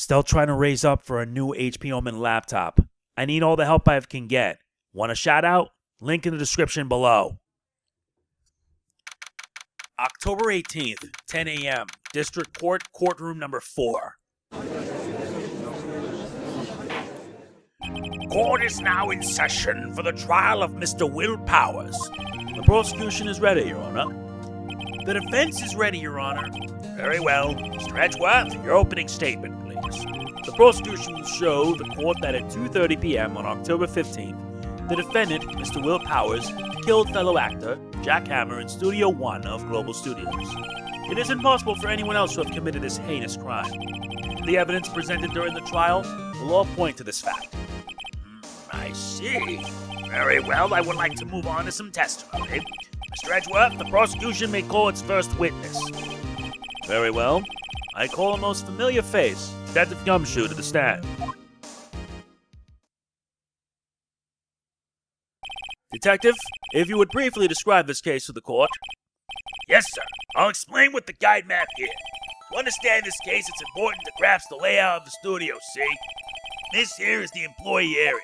Still trying to raise up for a new HP Omen laptop. I need all the help I can get. Want a shout out? Link in the description below. October 18th, 10 a.m. District Court, Courtroom number 4. Court is now in session for the trial of Mr. Will Powers. The prosecution is ready, Your Honor. The defense is ready, Your Honor. Very well. Mr. Edgeworth, your opening statement, please. The prosecution will show the court that at 2:30 p.m. on October 15th, the defendant, Mr. Will Powers, killed fellow actor Jack Hammer in Studio 1 of Global Studios. It is impossible for anyone else to have committed this heinous crime. The evidence presented during the trial will all point to this fact. I see. Very well, I would like to move on to some testimony. Mr. Edgeworth, the prosecution may call its first witness. Very well. I call a most familiar face, Detective Gumshoe, to the stand. Detective, if you would briefly describe this case to the court. Yes, sir. I'll explain with the guide map here. To understand this case, it's important to grasp the layout of the studio, see? This here is the employee area.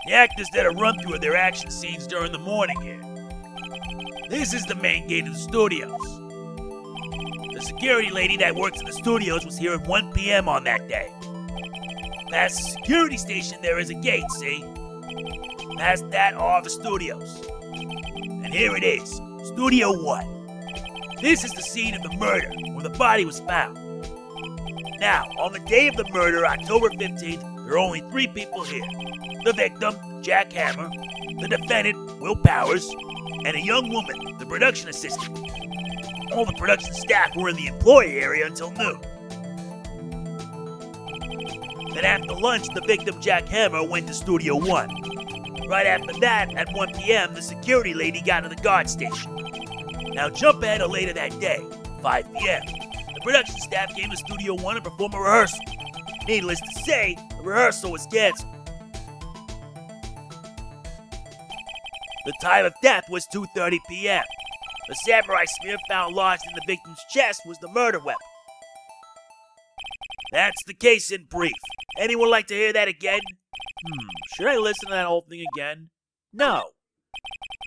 The actors did a run-through of their action scenes during the morning here. This is the main gate of the studios. The security lady that works in the studios was here at 1 p.m. on that day. Past the security station, there is a gate, see? Past that are the studios. And here it is, Studio 1. This is the scene of the murder, where the body was found. Now, on the day of the murder, October 15th, there are only 3 people here. The victim, Jack Hammer, the defendant, Will Powers, and a young woman, the production assistant. All the production staff were in the employee area until noon. Then after lunch, the victim, Jack Hammer, went to Studio 1. Right after that, at 1 p.m., the security lady got to the guard station. Now jump ahead to later that day, 5 p.m. The production staff came to Studio 1 to perform a rehearsal. Needless to say, the rehearsal was canceled. The time of death was 2:30 p.m. The samurai spear found lodged in the victim's chest was the murder weapon. That's the case in brief. Anyone like to hear that again? Should I listen to that whole thing again? No.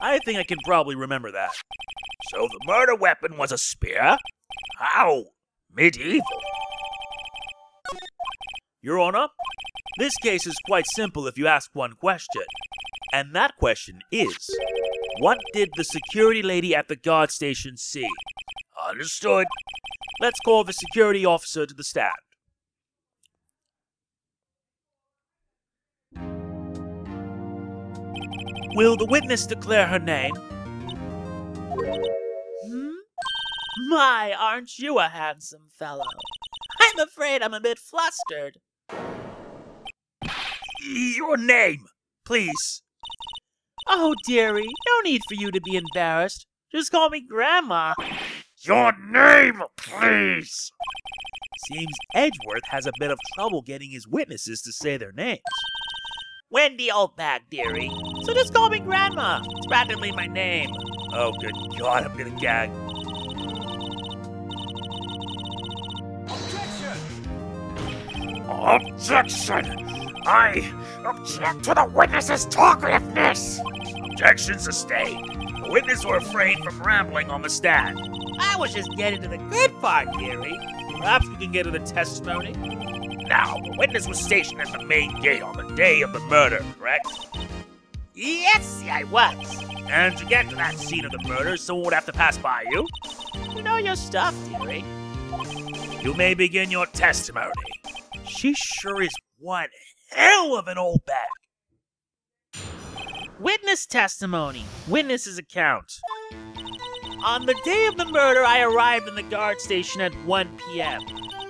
I think I can probably remember that. So the murder weapon was a spear? How medieval. Your Honor, this case is quite simple if you ask one question. And that question is, what did the security lady at the guard station see? Understood. Let's call the security officer to the stand. Will the witness declare her name? My, aren't you a handsome fellow? I'm afraid I'm a bit flustered. Your name, please. Oh, dearie, no need for you to be embarrassed. Just call me Grandma. Your name, please. Seems Edgeworth has a bit of trouble getting his witnesses to say their names. Wendy Oldback, dearie. So just call me Grandma. It's practically my name. Oh, good God, I'm gonna gag. Objection! I object to the witness's talkativeness! Objection sustained. The witness will refrain from rambling on the stand. I was just getting to the good part, dearie. Perhaps we can get to the testimony? Now, the witness was stationed at the main gate on the day of the murder, correct? Yes, I was. And to get to that scene of the murder, someone would have to pass by you? You know your stuff, dearie. You may begin your testimony. She sure is one hell of an old bag. Witness testimony. Witness's account. On the day of the murder, I arrived in the guard station at 1 p.m.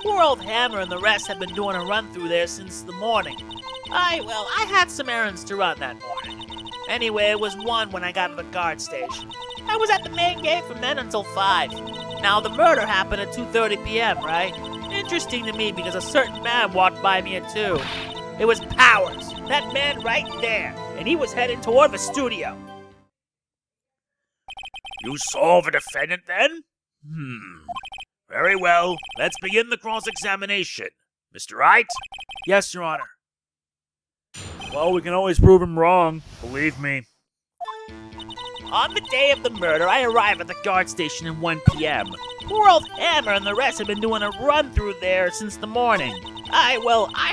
Poor old Hammer and the rest had been doing a run-through there since the morning. I had some errands to run that morning. Anyway, it was 1 when I got to the guard station. I was at the main gate from then until 5. Now, the murder happened at 2:30 p.m., right? Interesting to me because a certain man walked by me at 2. It was Powers, that man right there, and he was heading toward the studio. You saw the defendant then? Very well. Let's begin the cross-examination. Mr. Wright? Yes, Your Honor. Well, we can always prove him wrong, believe me. On the day of the murder, I arrived at the guard station at 1 p.m. Poor old Hammer and the rest have been doing a run-through there since the morning. I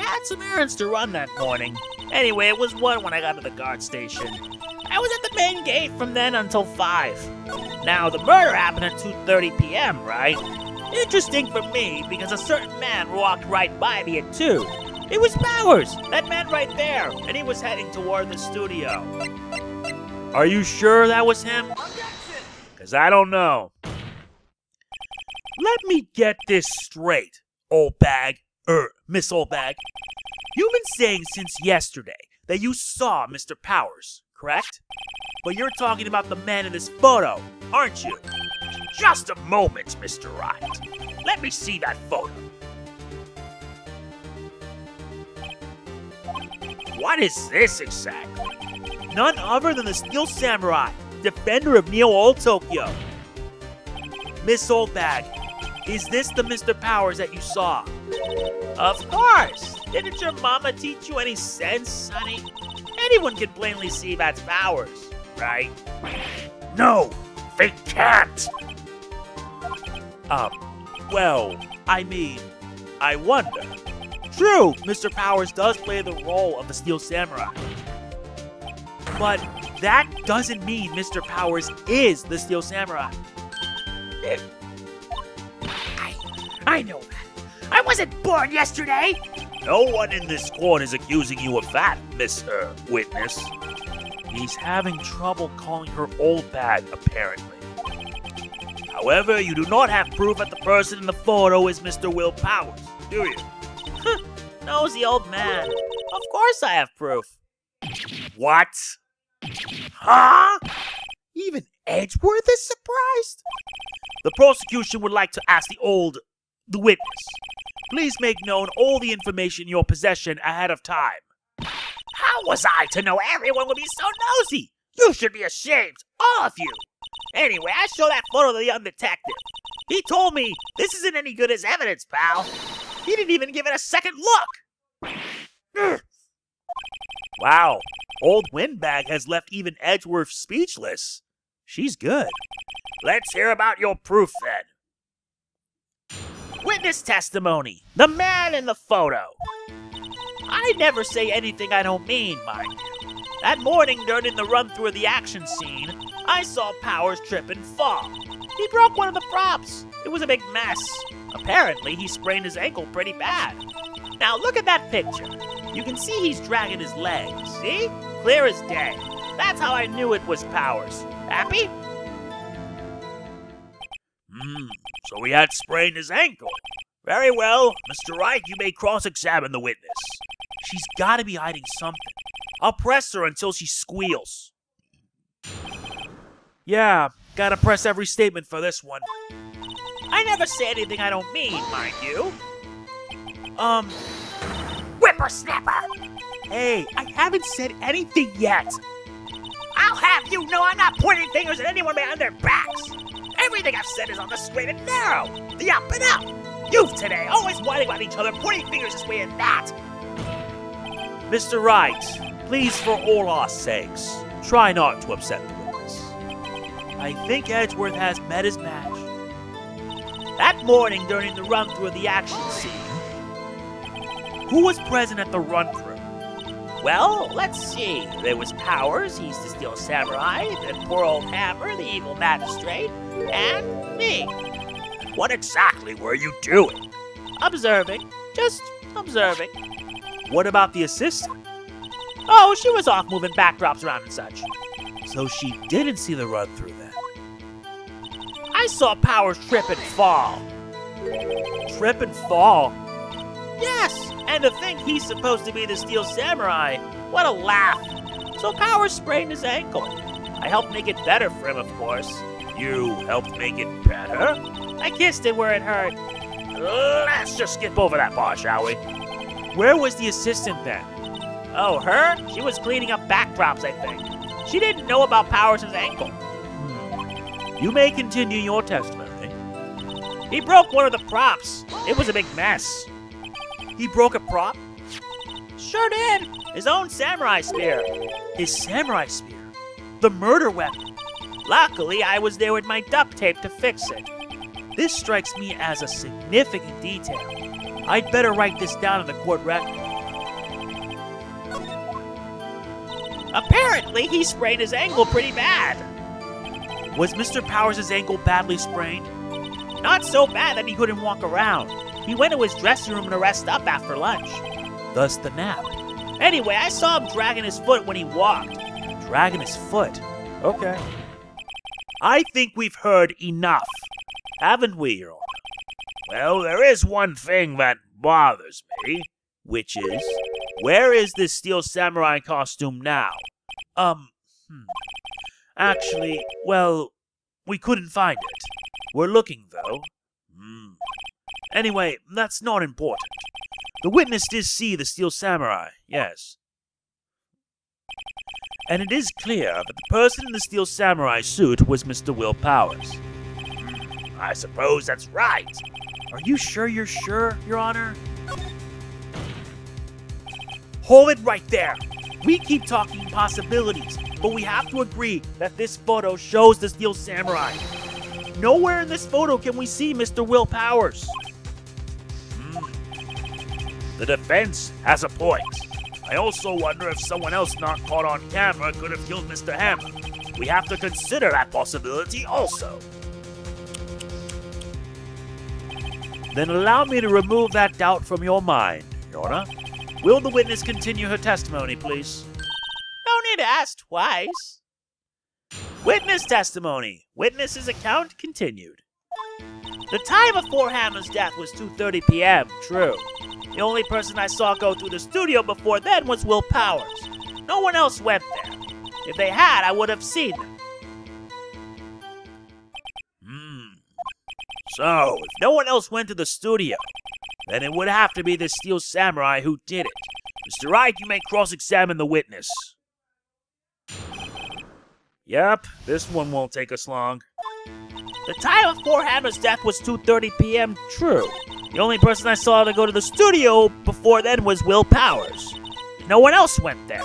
had some errands to run that morning. Anyway, it was 1 when I got to the guard station. I was at the main gate from then until 5. Now, the murder happened at 2:30 p.m., right? Interesting for me, because a certain man walked right by me at 2. It was Powers, that man right there, and he was heading toward the studio. Are you sure that was him? Because I don't know. Let me get this straight, Miss Oldbag. You've been saying since yesterday that you saw Mr. Powers, correct? But you're talking about the man in this photo, aren't you? Just a moment, Mr. Wright. Let me see that photo. What is this exactly? None other than the Steel Samurai, defender of Neo Olde Tokyo. Miss Oldbag, is this the Mr. Powers that you saw? Of course! Didn't your mama teach you any sense, honey? Anyone can plainly see that's Powers, right? No, they can't! Well, I wonder. True, Mr. Powers does play the role of the Steel Samurai. But that doesn't mean Mr. Powers is the Steel Samurai. I know that. I wasn't born yesterday! No one in this court is accusing you of that, Miss Witness. He's having trouble calling her Oldbag, apparently. However, you do not have proof that the person in the photo is Mr. Will Powers, do you? Nosy old man. Of course I have proof. What? Huh? Even Edgeworth is surprised? The prosecution would like to ask the witness. Please make known all the information in your possession ahead of time. How was I to know everyone would be so nosy? You should be ashamed, all of you. Anyway, I showed that photo to the young detective. He told me this isn't any good as evidence, pal. He didn't even give it a second look. Wow, old Windbag has left even Edgeworth speechless. She's good. Let's hear about your proof then. Witness testimony. The man in the photo. I never say anything I don't mean, mind you. That morning during the run-through of the action scene, I saw Powers trip and fall. He broke one of the props. It was a big mess. Apparently, he sprained his ankle pretty bad. Now look at that picture. You can see he's dragging his legs, see? Clear as day. That's how I knew it was Powers. Happy? So he had sprained his ankle. Very well, Mr. Wright, you may cross-examine the witness. She's gotta be hiding something. I'll press her until she squeals. Yeah, gotta press every statement for this one. I never say anything I don't mean, mind you. Whippersnapper! Hey, I haven't said anything yet. I'll have you know I'm not pointing fingers at anyone behind their backs. Everything I've said is on the straight and narrow, the up and up. You've today always whining about each other, pointing fingers this way and that. Mr. Wright, please, for all our sakes, try not to upset the witness. I think Edgeworth has met his match. That morning during the run-through of the action scene, who was present at the run-through? Well, let's see. There was Powers, he's the Steel Samurai, then poor old Hammer, the evil magistrate, and me. What exactly were you doing? Observing. Just observing. What about the assistant? Oh, she was off moving backdrops around and such. So she didn't see the run-through then? I saw Powers trip and fall. Trip and fall? Yes, and to think he's supposed to be the Steel Samurai. What a laugh. So Powers sprained his ankle. I helped make it better for him, of course. You helped make it better? I kissed it where it hurt. Let's just skip over that part, shall we? Where was the assistant then? Oh, her? She was cleaning up backdrops, I think. She didn't know about Powers' ankle. You may continue your testimony. He broke one of the props. It was a big mess. He broke a prop? Sure did. His own samurai spear. His samurai spear? The murder weapon? Luckily, I was there with my duct tape to fix it. This strikes me as a significant detail. I'd better write this down in the court record. Apparently, he sprained his ankle pretty bad. Was Mr. Powers' ankle badly sprained? Not so bad that he couldn't walk around. He went to his dressing room to rest up after lunch. Thus the nap. Anyway, I saw him dragging his foot when he walked. Dragging his foot? Okay. I think we've heard enough, haven't we, Your Honor? Well, there is one thing that bothers me. Which is? Where is this steel samurai costume now? Actually, well, we couldn't find it. We're looking, though. Anyway, that's not important. The witness did see the steel samurai, yes. And it is clear that the person in the steel samurai suit was Mr. Will Powers. I suppose that's right. Are you sure you're sure, Your Honor? Hold it right there. We keep talking possibilities, but we have to agree that this photo shows the steel samurai. Nowhere in this photo can we see Mr. Will Powers. The defense has a point. I also wonder if someone else not caught on camera could have killed Mr. Hammer. We have to consider that possibility also. Then allow me to remove that doubt from your mind, Your Honor. Will the witness continue her testimony, please? No need to ask twice. Witness testimony. Witness's account continued. The time before Hammer's death was 2:30 p.m., true. The only person I saw go through the studio before then was Will Powers. No one else went there. If they had, I would have seen them. So, if no one else went to the studio, then it would have to be the steel samurai who did it. Mr. Wright, you may cross-examine the witness. Yep, this one won't take us long. The time before Hammer's death was 2:30 p.m., true. The only person I saw to go to the studio before then was Will Powers. No one else went there.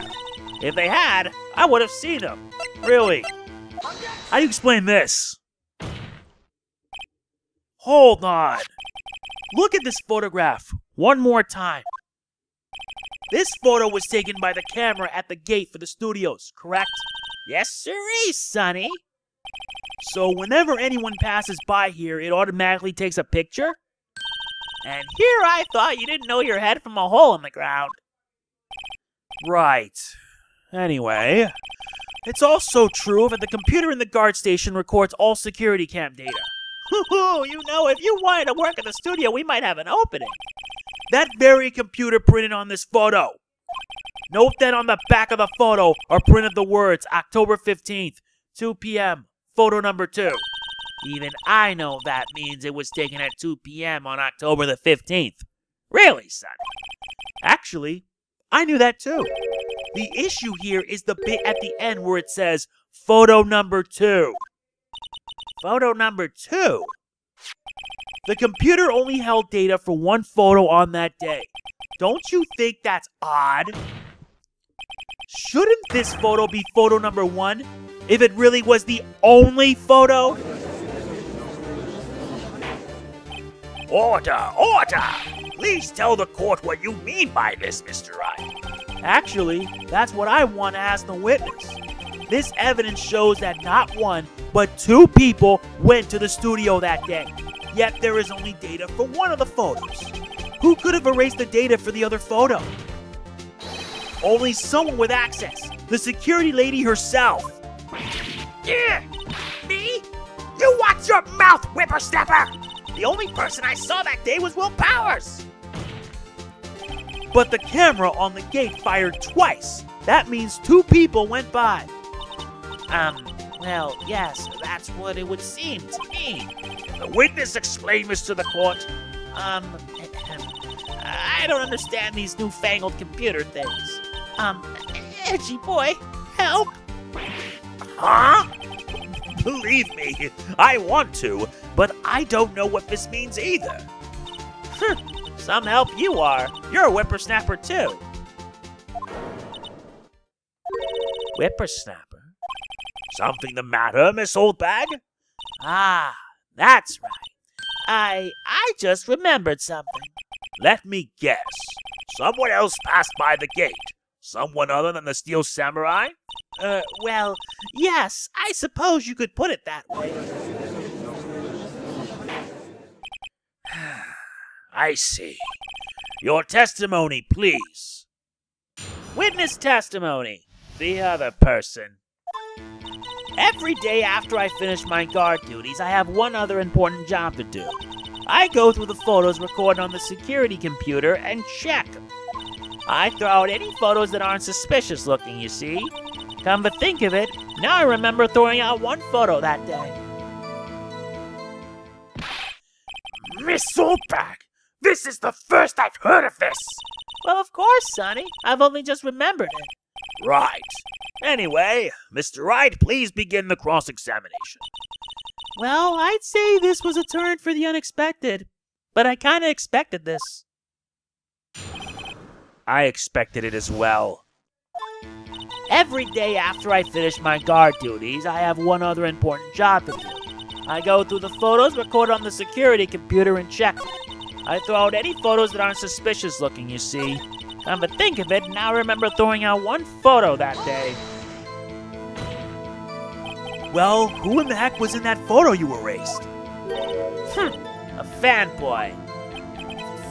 If they had, I would have seen them. Really? How do you explain this? Hold on. Look at this photograph one more time. This photo was taken by the camera at the gate for the studios, correct? Yes, sirree, Sonny. So whenever anyone passes by here, it automatically takes a picture? And here I thought you didn't know your head from a hole in the ground. Right. Anyway, it's also true that the computer in the guard station records all security cam data. You know, if you wanted to work at the studio, we might have an opening. That very computer printed on this photo. Note that on the back of the photo are printed the words October 15th, 2 p.m., photo number 2. Even I know that means it was taken at 2 p.m. on October the 15th. Really, son? Actually, I knew that too. The issue here is the bit at the end where it says photo number 2. Photo number 2? The computer only held data for one photo on that day. Don't you think that's odd? Shouldn't this photo be photo number 1 if it really was the only photo? Order! Order! Please tell the court what you mean by this, Mr. Wright. Actually, that's what I want to ask the witness. This evidence shows that not one, but 2 people went to the studio that day. Yet there is only data for one of the photos. Who could have erased the data for the other photo? Only someone with access. The security lady herself. Yeah! Me? You watch your mouth, whippersnapper! The only person I saw that day was Will Powers! But the camera on the gate fired twice. That means 2 people went by. Well, yes, that's what it would seem to me. The witness explained this to the court. I don't understand these newfangled computer things. Edgy boy, help! Huh? Believe me, I want to, but I don't know what this means either. Some help you are. You're a whippersnapper too. Whippersnapper? Something the matter, Miss Oldbag? Ah, that's right. I just remembered something. Let me guess. Someone else passed by the gate. Someone other than the Steel Samurai? Well, yes, I suppose you could put it that way. I see. Your testimony, please. Witness testimony. The other person. Every day after I finish my guard duties, I have one other important job to do. I go through the photos recorded on the security computer and check. I throw out any photos that aren't suspicious looking, you see. Come to think of it, now I remember throwing out one photo that day. Miss Oldbag, this is the first I've heard of this. Well, of course, Sonny. I've only just remembered it. Right. Anyway, Mr. Wright, please begin the cross-examination. Well, I'd say this was a turn for the unexpected, but I kinda expected this. I expected it as well. Every day after I finish my guard duties, I have one other important job to do. I go through the photos recorded on the security computer and check them. I throw out any photos that aren't suspicious looking, you see. Come to think of it, now I remember throwing out one photo that day. Well, who in the heck was in that photo you erased? A fanboy.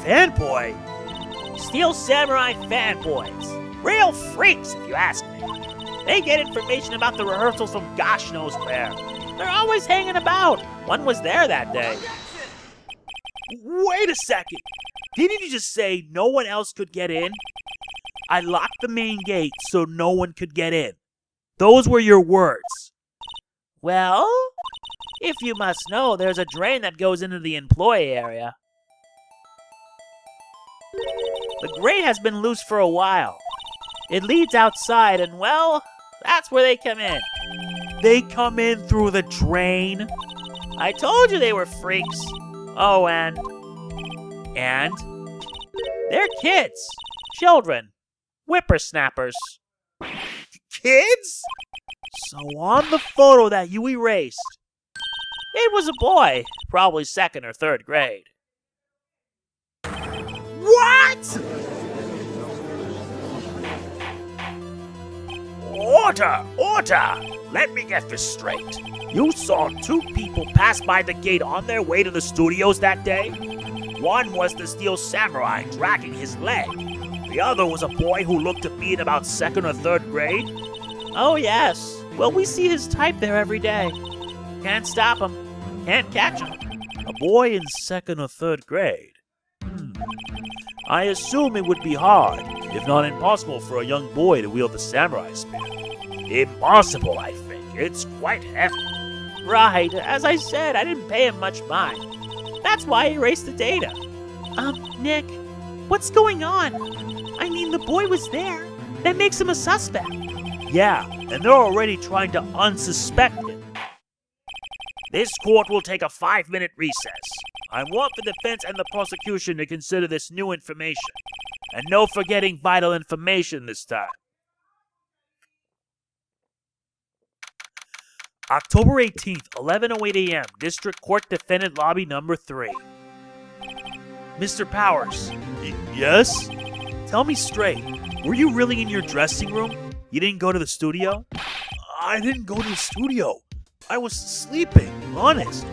Fanboy? Steel Samurai fanboys. Real freaks, if you ask me. They get information about the rehearsals from gosh knows where. They're always hanging about. One was there that day. Wait a second. Didn't you just say no one else could get in? I locked the main gate so no one could get in. Those were your words. Well, if you must know, there's a drain that goes into the employee area. The grate has been loose for a while. It leads outside and, well, that's where they come in. They come in through the drain? I told you they were freaks. Oh, and? They're kids. Children. Whippersnappers. Kids? So on the photo that you erased, it was a boy, probably 2nd or 3rd grade. What? Order! Order! Let me get this straight. You saw 2 people pass by the gate on their way to the studios that day? One was the Steel Samurai dragging his leg. The other was a boy who looked to be in about 2nd or 3rd grade. Oh, yes. Well, we see his type there every day. Can't stop him. Can't catch him. A boy in 2nd or 3rd grade? I assume it would be hard, if not impossible, for a young boy to wield the samurai spear. Impossible, I think. It's quite heavy. Right. As I said, I didn't pay him much mind. That's why I erased the data. Nick, what's going on? I mean, the boy was there. That makes him a suspect. Yeah, and they're already trying to unsuspect him. This court will take a 5-minute recess. I want the defense and the prosecution to consider this new information. And no forgetting vital information this time. October 18th, 11:08 a.m., District Court Defendant Lobby Number 3. Mr. Powers. Yes? Tell me straight, were you really in your dressing room? You didn't go to the studio? I didn't go to the studio. I was sleeping, honest.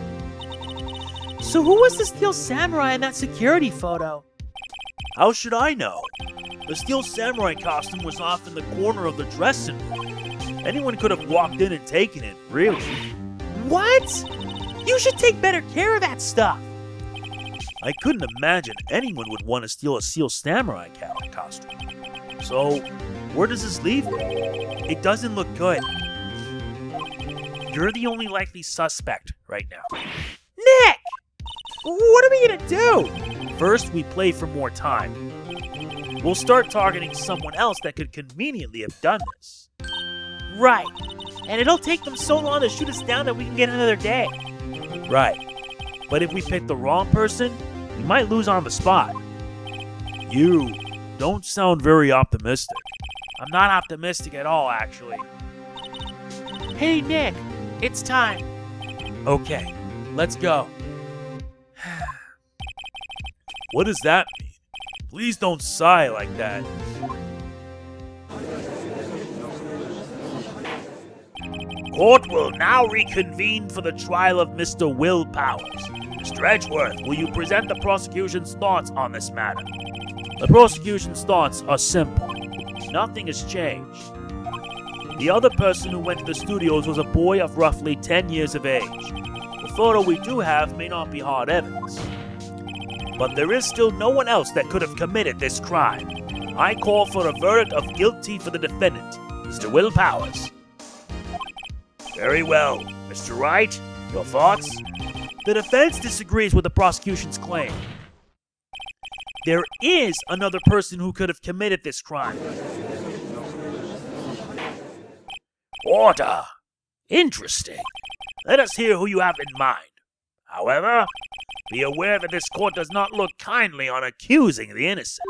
So who was the Steel Samurai in that security photo? How should I know? The Steel Samurai costume was off in the corner of the dressing room. Anyone could have walked in and taken it, really. What? You should take better care of that stuff. I couldn't imagine anyone would want to steal a Steel Samurai costume. So, where does this leave me? It doesn't look good. You're the only likely suspect right now. Nick! What are we gonna do? First, we play for more time. We'll start targeting someone else that could conveniently have done this. Right. And it'll take them so long to shoot us down that we can get another day. Right. But if we pick the wrong person, we might lose on the spot. You don't sound very optimistic. I'm not optimistic at all, actually. Hey, Nick, it's time. Okay, let's go. What does that mean? Please don't sigh like that. Court will now reconvene for the trial of Mr. Will Powers. Mr. Edgeworth, will you present the prosecution's thoughts on this matter? The prosecution's thoughts are simple. Nothing has changed. The other person who went to the studios was a boy of roughly 10 years of age. The photo we do have may not be hard evidence. But there is still no one else that could have committed this crime. I call for a verdict of guilty for the defendant, Mr. Will Powers. Very well. Mr. Wright, your thoughts? The defense disagrees with the prosecution's claim. There is another person who could have committed this crime. Order. Interesting. Let us hear who you have in mind. However, be aware that this court does not look kindly on accusing the innocent.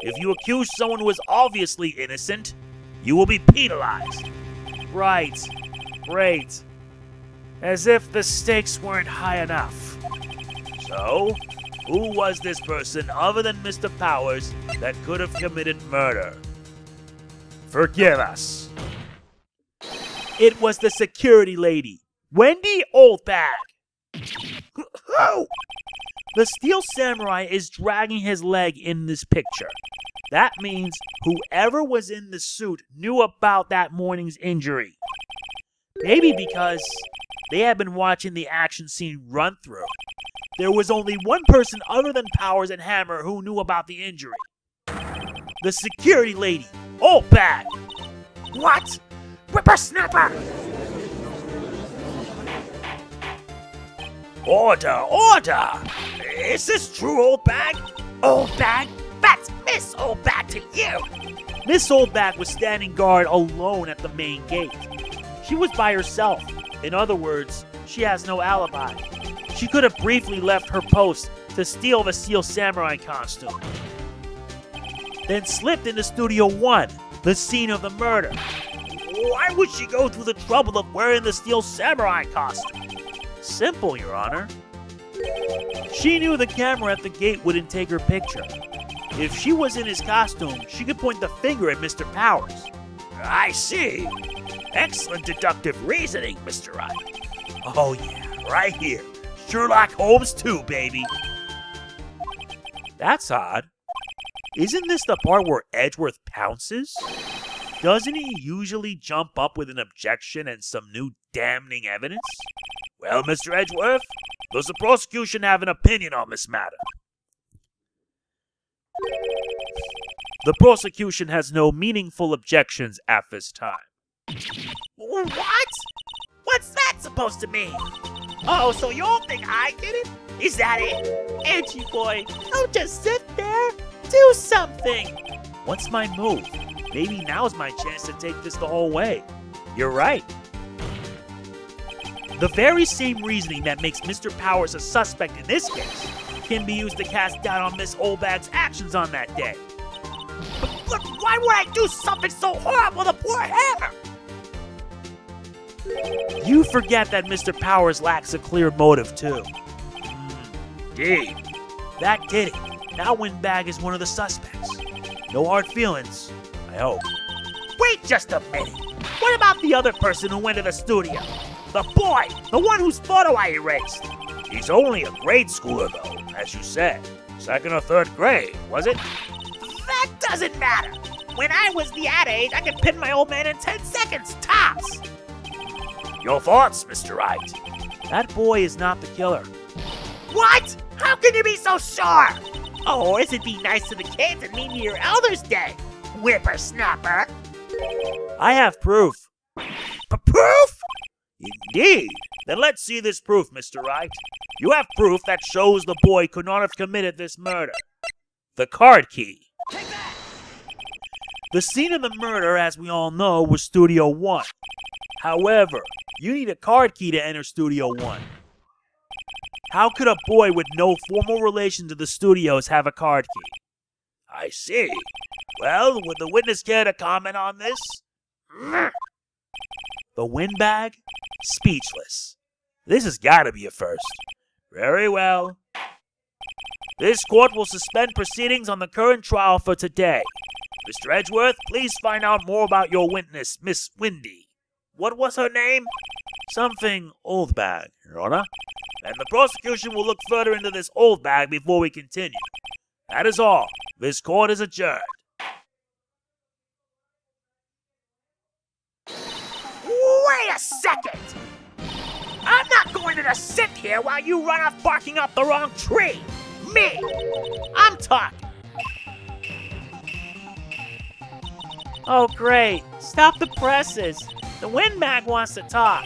If you accuse someone who is obviously innocent, you will be penalized. Right. Great. As if the stakes weren't high enough. So, who was this person other than Mr. Powers that could have committed murder? Forgive us. It was the security lady, Wendy Oldbag. Who? The Steel Samurai is dragging his leg in this picture. That means whoever was in the suit knew about that morning's injury. Maybe because they had been watching the action scene run through. There was only one person other than Powers and Hammer who knew about the injury. The security lady, Oldbag. What? Whippersnapper! Order! Order! Is this true, Oldbag? Oldbag? That's Miss Oldbag to you! Miss Oldbag was standing guard alone at the main gate. She was by herself. In other words, she has no alibi. She could have briefly left her post to steal the Steel Samurai costume. Then slipped into Studio 1, the scene of the murder. Why would she go through the trouble of wearing the Steel Samurai costume? Simple, Your Honor. She knew the camera at the gate wouldn't take her picture. If she was in his costume, she could point the finger at Mr. Powers. I see. Excellent deductive reasoning, Mr. Wright. Oh yeah, right here. Sherlock Holmes too, baby. That's odd. Isn't this the part where Edgeworth pounces? Doesn't he usually jump up with an objection and some new damning evidence? Well, Mr. Edgeworth, does the prosecution have an opinion on this matter? The prosecution has no meaningful objections at this time. What? What's that supposed to mean? Oh, so you all think I did it? Is that it? Edgy boy, don't just sit there. Do something. What's my move? Maybe now's my chance to take this the whole way. You're right. The very same reasoning that makes Mr. Powers a suspect in this case can be used to cast doubt on Miss Oldbag's actions on that day. But why would I do something so horrible to poor Hammer? You forget that Mr. Powers lacks a clear motive, too. Indeed. That did it. Now Windbag is one of the suspects. No hard feelings, I hope. Wait just a minute. What about the other person who went to the studio? The boy, the one whose photo I erased. He's only a grade schooler, though, as you said. 2nd or 3rd grade, was it? That doesn't matter. When I was that age, I could pin my old man in 10 seconds, tops. Your thoughts, Mr. Wright? That boy is not the killer. What? How can you be so sure? Oh, it'd be nice to the kids and mean to your Elder's Day, whippersnapper. I have proof. Proof? Indeed. Then let's see this proof, Mr. Wright. You have proof that shows the boy could not have committed this murder. The card key. Take that! The scene of the murder, as we all know, was Studio 1. However, you need a card key to enter Studio 1. How could a boy with no formal relation to the studios have a card key? I see. Well, would the witness care to comment on this? The windbag? Speechless. This has got to be a first. Very well. This court will suspend proceedings on the current trial for today. Mr. Edgeworth, please find out more about your witness, Miss Windy. What was her name? Something Oldbag, Your Honor. And the prosecution will look further into this Oldbag before we continue. That is all. This court is adjourned. Wait a second! I'm not going to just sit here while you run off barking up the wrong tree! Me! I'm talking! Oh great, stop the presses. The windbag wants to talk.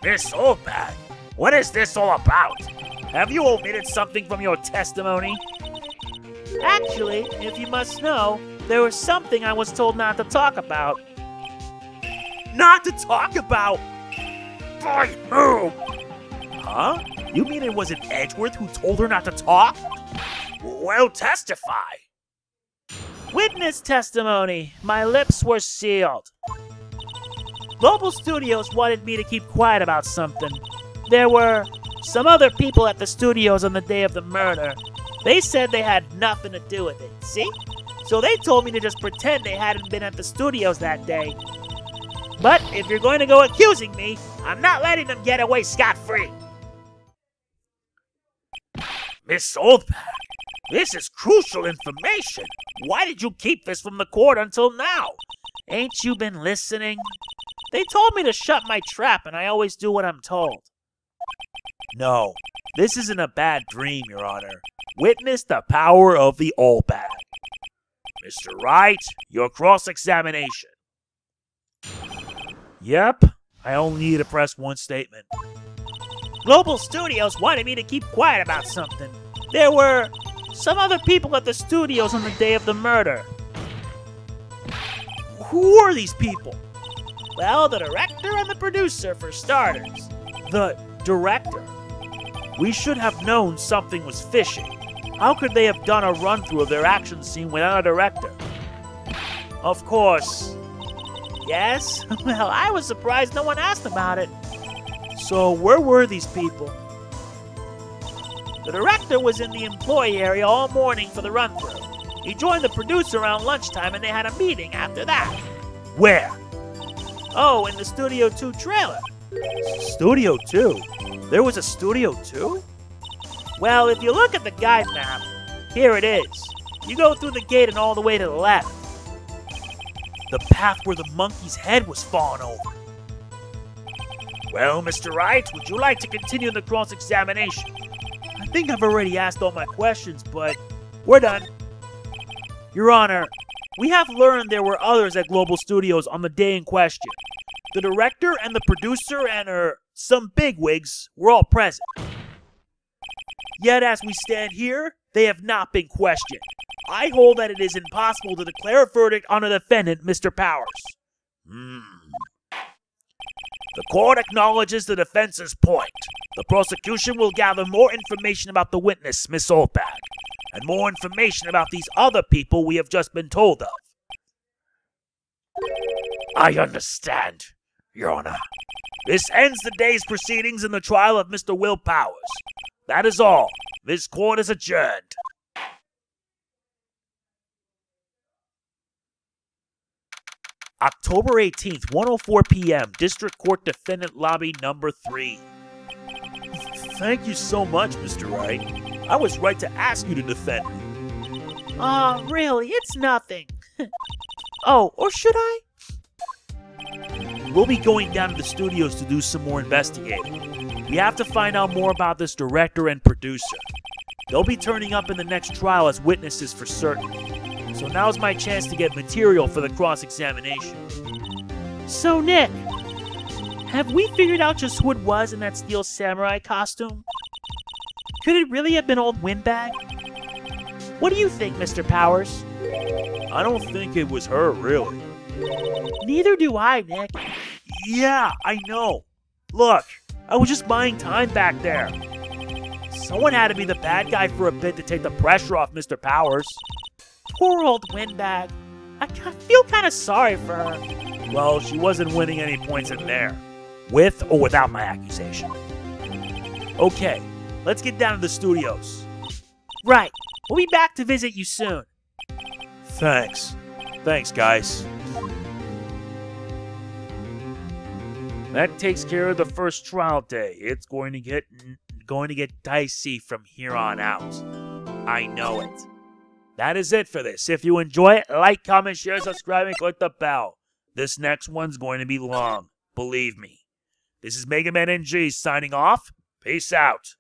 Miss Oldbag, what is this all about? Have you omitted something from your testimony? Actually, if you must know, there was something I was told not to talk about. Not to talk about? Boy, move! Huh? You mean it wasn't Edgeworth who told her not to talk? Well, testify. Witness testimony. My lips were sealed. Global Studios wanted me to keep quiet about something. There were some other people at the studios on the day of the murder. They said they had nothing to do with it, see? So they told me to just pretend they hadn't been at the studios that day. But if you're going to go accusing me, I'm not letting them get away scot-free. Miss Oldbag, this is crucial information. Why did you keep this from the court until now? Ain't you been listening? They told me to shut my trap, and I always do what I'm told. No, this isn't a bad dream, Your Honor. Witness the power of the Oldbag. Mr. Wright, your cross-examination. Yep, I only need to press one statement. Global Studios wanted me to keep quiet about something. There were some other people at the studios on the day of the murder. Who are these people? Well, the director and the producer, for starters. The director? We should have known something was fishy. How could they have done a run-through of their action scene without a director? Of course. Yes? Well, I was surprised no one asked about it. So where were these people? The director was in the employee area all morning for the run-through. He joined the producer around lunchtime and they had a meeting after that. Where? Oh, in the Studio 2 trailer. Studio 2? There was a Studio 2? Well, if you look at the guide map, here it is. You go through the gate and all the way to the left. The path where the monkey's head was fallen over. Well, Mr. Wright, would you like to continue the cross-examination? I think I've already asked all my questions, but we're done. Your Honor, we have learned there were others at Global Studios on the day in question. The director and the producer and, some bigwigs were all present. Yet as we stand here, they have not been questioned. I hold that it is impossible to declare a verdict on a defendant, Mr. Powers. The court acknowledges the defense's point. The prosecution will gather more information about the witness, Miss Oldbag, and more information about these other people we have just been told of. I understand, Your Honor. This ends the day's proceedings in the trial of Mr. Will Powers. That is all. This court is adjourned. October 18th, 1:04 p.m., District Court Defendant Lobby Number 3. Thank you so much, Mr. Wright. I was right to ask you to defend me. Really, it's nothing. Oh, or should I? We'll be going down to the studios to do some more investigating. We have to find out more about this director and producer. They'll be turning up in the next trial as witnesses for certain. So now's my chance to get material for the cross-examination. So, Nick, have we figured out just who it was in that steel samurai costume? Could it really have been old Windbag? What do you think, Mr. Powers? I don't think it was her, really. Neither do I, Nick. Yeah, I know. Look, I was just buying time back there. Someone had to be the bad guy for a bit to take the pressure off Mr. Powers. Poor old windbag. I feel kind of sorry for her. Well, she wasn't winning any points in there, with or without my accusation. Okay, let's get down to the studios. Right. We'll be back to visit you soon. Thanks. Thanks, guys. That takes care of the first trial day. It's going to get dicey from here on out. I know it. That is it for this. If you enjoy it, like, comment, share, subscribe, and click the bell. This next one's going to be long. Believe me. This is MegamanNG signing off. Peace out.